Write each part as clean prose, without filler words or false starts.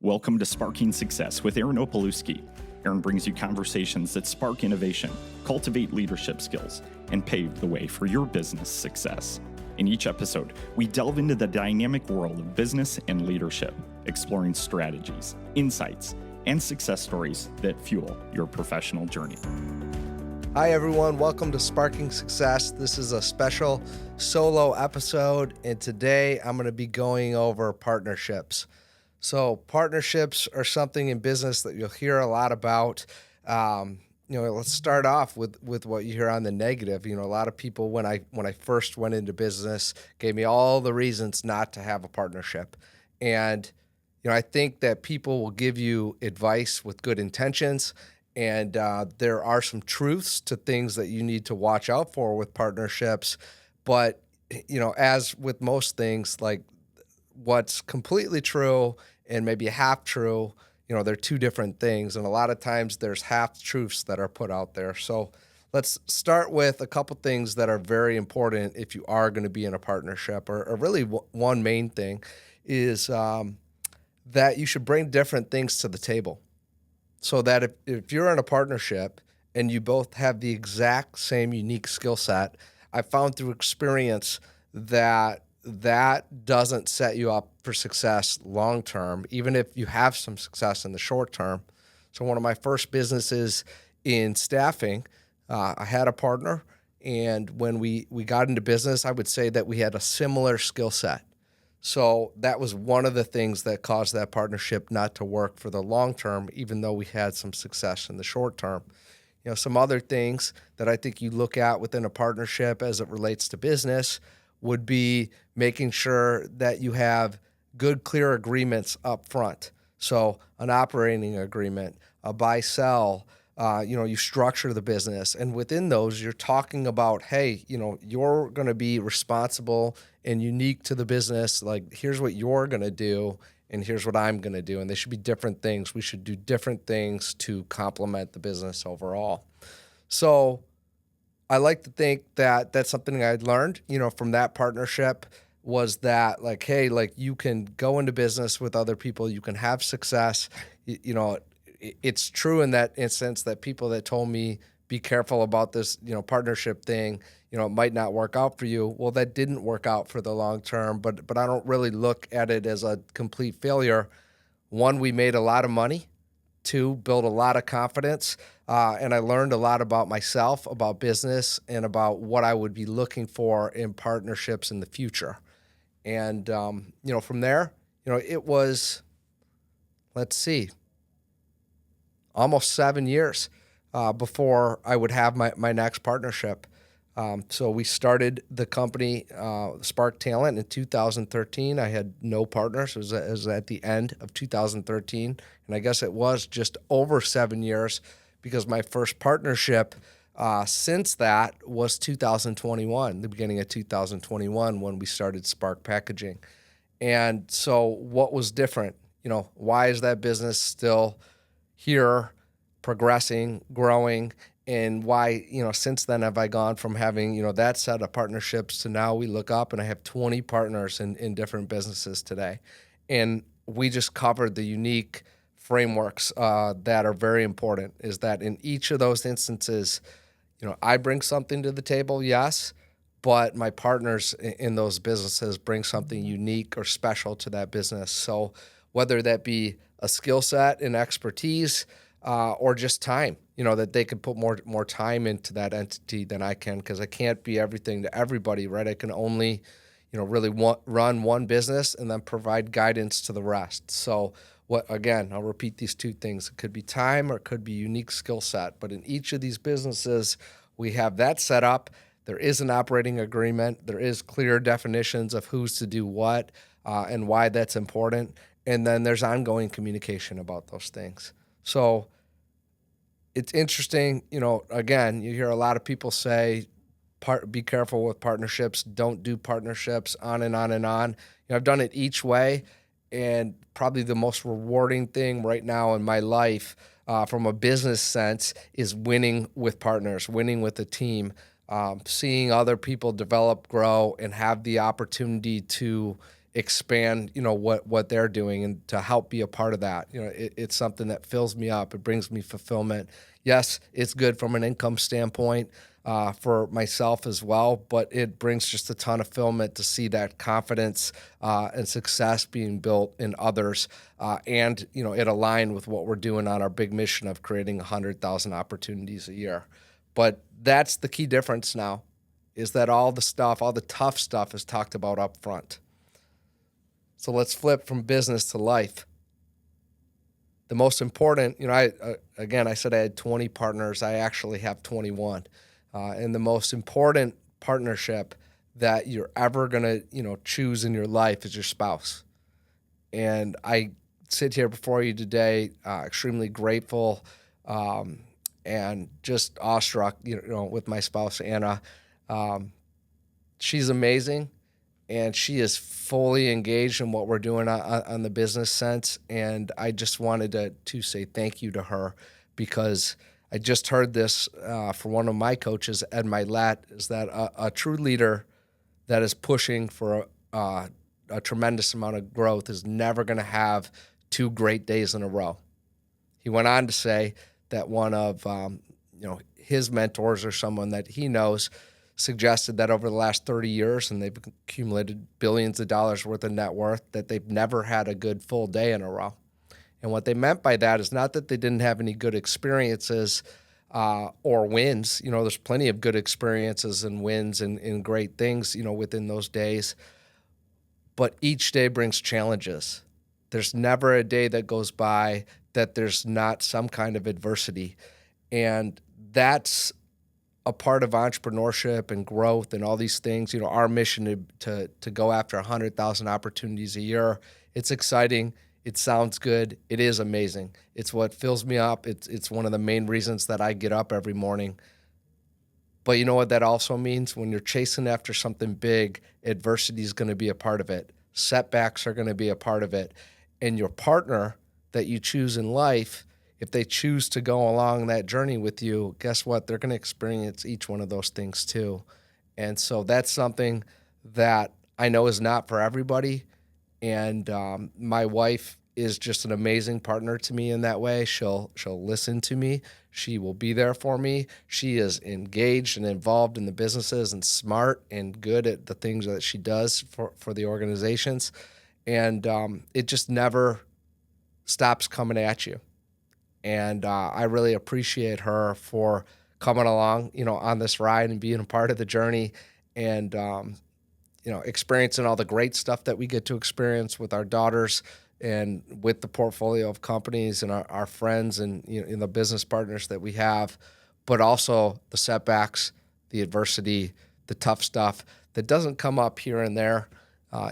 Welcome to Sparking Success with Aaron Opalewski. Aaron brings you conversations that spark innovation, cultivate leadership skills, and pave the way for your business success. In each episode, we delve into the dynamic world of business and leadership, exploring strategies, insights, and success stories that fuel your professional journey. Hi, everyone. Welcome to Sparking Success. This is a special solo episode, and today I'm going to be going over partnerships. So partnerships are something in business that you'll hear a lot about. Let's start off with what you hear on the negative. A lot of people, when I first went into business, gave me all the reasons not to have a partnership. And, I think that people will give you advice with good intentions. And there are some truths to things that you need to watch out for with partnerships. But, as with most things, like what's completely true and maybe half true, they're two different things. And a lot of times there's half truths that are put out there. So let's start with a couple things that are very important if you are going to be in a partnership, or really one main thing is that you should bring different things to the table. So that if you're in a partnership and you both have the exact same unique skill set, I found through experience that doesn't set you up for success long term, even if you have some success in the short term. So one of my first businesses in staffing, I had a partner, and when we got into business, I would say that we had a similar skill set. So that was one of the things that caused that partnership not to work for the long term, even though we had some success in the short term. Some other things that I think you look at within a partnership as it relates to business would be making sure that you have good, clear agreements up front. So an operating agreement, a buy-sell, you structure the business. And within those, you're talking about, hey, you're going to be responsible and unique to the business. Like, here's what you're going to do, and here's what I'm going to do. And they should be different things. We should do different things to complement the business overall. So I like to think that that's something I'd learned, from that partnership, was that hey, you can go into business with other people, you can have success. It's true in that instance that people that told me, be careful about this, partnership thing, it might not work out for you. Well, that didn't work out for the long term, but I don't really look at it as a complete failure. One, we made a lot of money. Two, built a lot of confidence. And I learned a lot about myself, about business, and about what I would be looking for in partnerships in the future. And, from there, it was, almost 7 years before I would have my next partnership. So we started the company, Spark Talent, in 2013. I had no partners. It was at the end of 2013. And I guess it was just over 7 years, because my first partnership since that was 2021, the beginning of 2021, when we started Spark Packaging. And so what was different? Why is that business still here, progressing, growing? And why, since then have I gone from having, that set of partnerships to now we look up and I have 20 partners in different businesses today. And we just covered the unique frameworks that are very important, is that in each of those instances, I bring something to the table, yes, but my partners in those businesses bring something unique or special to that business. So whether that be a skill set and expertise or just time, that they could put more time into that entity than I can, because I can't be everything to everybody, right? I can only, really run one business and then provide guidance to the rest. So I'll repeat these two things. It could be time or it could be unique skill set. But in each of these businesses, we have that set up. There is an operating agreement. There is clear definitions of who's to do what and why that's important. And then there's ongoing communication about those things. So it's interesting, again, you hear a lot of people say, be careful with partnerships, don't do partnerships, on and on and on. I've done it each way, and probably the most rewarding thing right now in my life from a business sense is winning with partners, winning with a team, seeing other people develop, grow, and have the opportunity to expand, what they're doing and to help be a part of that. It's something that fills me up. It brings me fulfillment. Yes, it's good from an income standpoint for myself as well, but it brings just a ton of fulfillment to see that confidence and success being built in others. And it aligned with what we're doing on our big mission of creating 100,000 opportunities a year. But that's the key difference now, is that all the tough stuff is talked about up front. So let's flip from business to life. The most important, I said I had 20 partners. I actually have 21. And the most important partnership that you're ever going to, choose in your life is your spouse. And I sit here before you today, extremely grateful and just awestruck, with my spouse, Anna. She's amazing, and she is fully engaged in what we're doing on the business sense. And I just wanted to say thank you to her, because I just heard this from one of my coaches, Ed Milet, is that a true leader that is pushing for a tremendous amount of growth is never going to have 2 great days in a row. He went on to say that one of his mentors, or someone that he knows, suggested that over the last 30 years, and they've accumulated billions of dollars worth of net worth, that they've never had a good full day in a row. And what they meant by that is not that they didn't have any good experiences or wins. There's plenty of good experiences and wins and great things, within those days. But each day brings challenges. There's never a day that goes by that there's not some kind of adversity. And that's a part of entrepreneurship and growth and all these things. Our mission to go after 100,000 opportunities a year. It's exciting. It sounds good. It is amazing. It's what fills me up. It's one of the main reasons that I get up every morning. But you know what that also means? When you're chasing after something big, adversity is going to be a part of it. Setbacks are going to be a part of it. And your partner that you choose in life, if they choose to go along that journey with you, guess what? They're going to experience each one of those things too. And so that's something that I know is not for everybody. And my wife is just an amazing partner to me in that way. She'll listen to me. She will be there for me. She is engaged and involved in the businesses and smart and good at the things that she does for the organizations. And it just never stops coming at you. And I really appreciate her for coming along, on this ride and being a part of the journey, and experiencing all the great stuff that we get to experience with our daughters and with the portfolio of companies and our friends and the business partners that we have, but also the setbacks, the adversity, the tough stuff that doesn't come up here and there,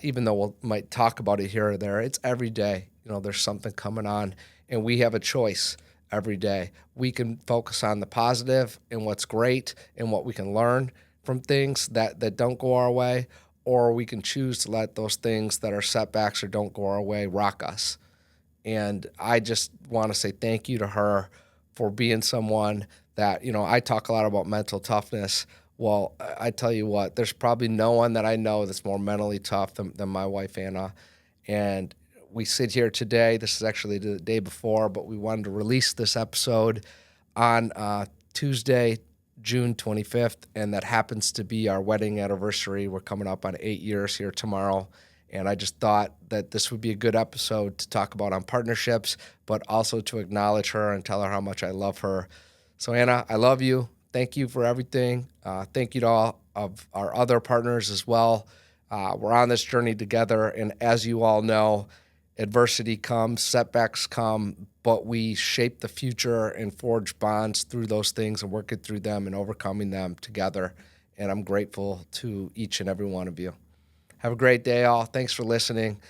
even though we might talk about it here or there. It's every day. There's something coming on, and we have a choice every day. We can focus on the positive and what's great and what we can learn from things that don't go our way, or we can choose to let those things that are setbacks or don't go our way rock us. And I just want to say thank you to her for being someone that, I talk a lot about mental toughness. Well, I tell you what, there's probably no one that I know that's more mentally tough than my wife, Anna. And we sit here today. This is actually the day before, but we wanted to release this episode on Tuesday, June 25th, and that happens to be our wedding anniversary. We're coming up on 8 years here tomorrow, and I just thought that this would be a good episode to talk about on partnerships, but also to acknowledge her and tell her how much I love her. So, Anna, I love you. Thank you for everything. Thank you to all of our other partners as well. We're on this journey together, and as you all know, adversity comes, setbacks come, but we shape the future and forge bonds through those things and working through them and overcoming them together. And I'm grateful to each and every one of you. Have a great day, all. Thanks for listening.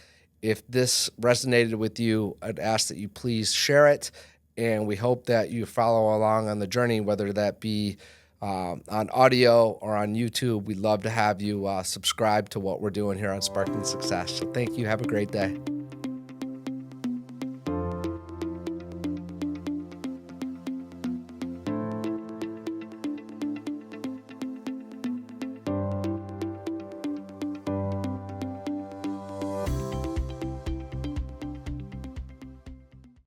If this resonated with you, I'd ask that you please share it. And we hope that you follow along on the journey, whether that be on audio or on YouTube. We'd love to have you subscribe to what we're doing here on Sparking Success. So thank you. Have a great day.